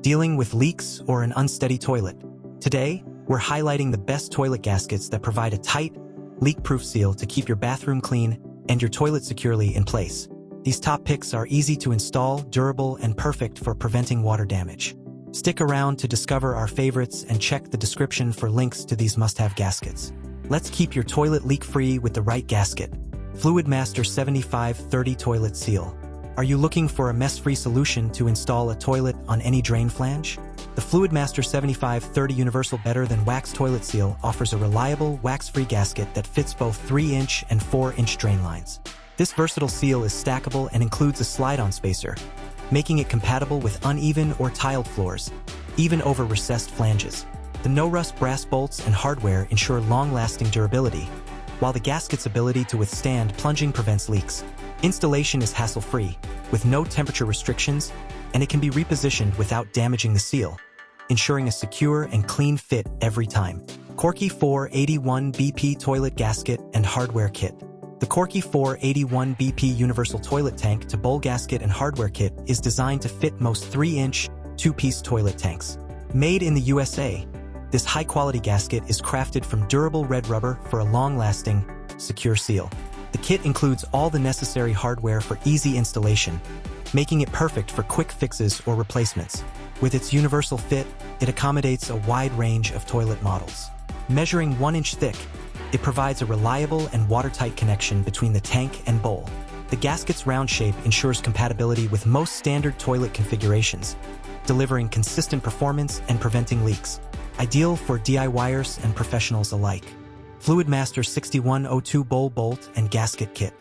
Dealing with leaks or an unsteady toilet? Today, we're highlighting the best toilet gaskets that provide a tight, leak-proof seal to keep your bathroom clean and your toilet securely in place. These top picks are easy to install, durable, and perfect for preventing water damage. Stick around to discover our favorites and check the description for links to these must-have gaskets. Let's keep your toilet leak-free with the right gasket. FLUIDMASTER 7530 Toilet Seal. Are you looking for a mess-free solution to install a toilet on any drain flange? The FLUIDMASTER 7530 Universal Better Than Wax Toilet Seal offers a reliable, wax-free gasket that fits both 3-inch and 4-inch drain lines. This versatile seal is stackable and includes a slide-on spacer, making it compatible with uneven or tiled floors, even over recessed flanges. The no-rust brass bolts and hardware ensure long-lasting durability, while the gasket's ability to withstand plunging prevents leaks. Installation is hassle-free, with no temperature restrictions, and it can be repositioned without damaging the seal, ensuring a secure and clean fit every time. KORKY 481 BP Toilet Gasket and Hardware Kit. The KORKY 481 BP Universal Toilet Tank to Bowl Gasket and Hardware Kit is designed to fit most 3-inch, 2-piece toilet tanks. Made in the USA, this high-quality gasket is crafted from durable red rubber for a long-lasting, secure seal. The kit includes all the necessary hardware for easy installation, making it perfect for quick fixes or replacements. With its universal fit, it accommodates a wide range of toilet models. Measuring 1 inch thick, it provides a reliable and watertight connection between the tank and bowl. The gasket's round shape ensures compatibility with most standard toilet configurations, delivering consistent performance and preventing leaks. Ideal for DIYers and professionals alike. FLUIDMASTER 6102 Bowl Bolt and Gasket Kit.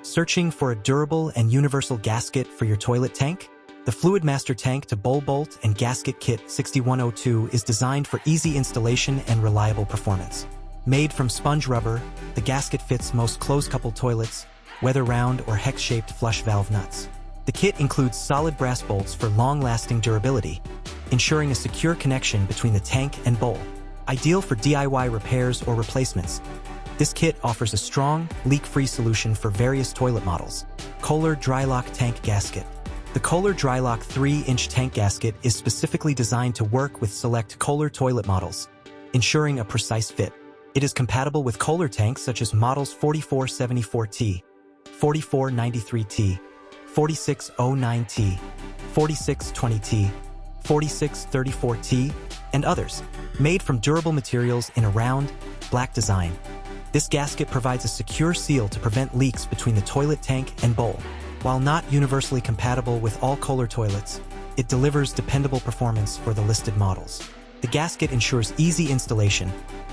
Searching for a durable and universal gasket for your toilet tank? The FLUIDMASTER Tank to Bowl Bolt and Gasket Kit 6102 is designed for easy installation and reliable performance. Made from sponge rubber, the gasket fits most close-coupled toilets, whether round or hex-shaped flush valve nuts. The kit includes solid brass bolts for long-lasting durability, ensuring a secure connection between the tank and bowl. Ideal for DIY repairs or replacements, this kit offers a strong, leak-free solution for various toilet models. KOHLER DRYLOCK Tank Gasket. The KOHLER DRYLOCK 3-inch tank gasket is specifically designed to work with select KOHLER toilet models, ensuring a precise fit. It is compatible with KOHLER tanks such as models 4474T, 4493T, 4609T, 4620T, 4634T, and others, made from durable materials in a round, black design. This gasket provides a secure seal to prevent leaks between the toilet tank and bowl. While not universally compatible with all KOHLER toilets, it delivers dependable performance for the listed models. The gasket ensures easy installation,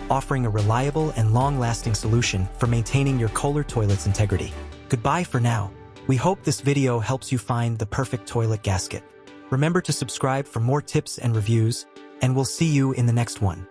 offering a reliable and long-lasting solution for maintaining your KOHLER toilet's integrity. Goodbye for now. We hope this video helps you find the perfect toilet gasket. Remember to subscribe for more tips and reviews, and we'll see you in the next one.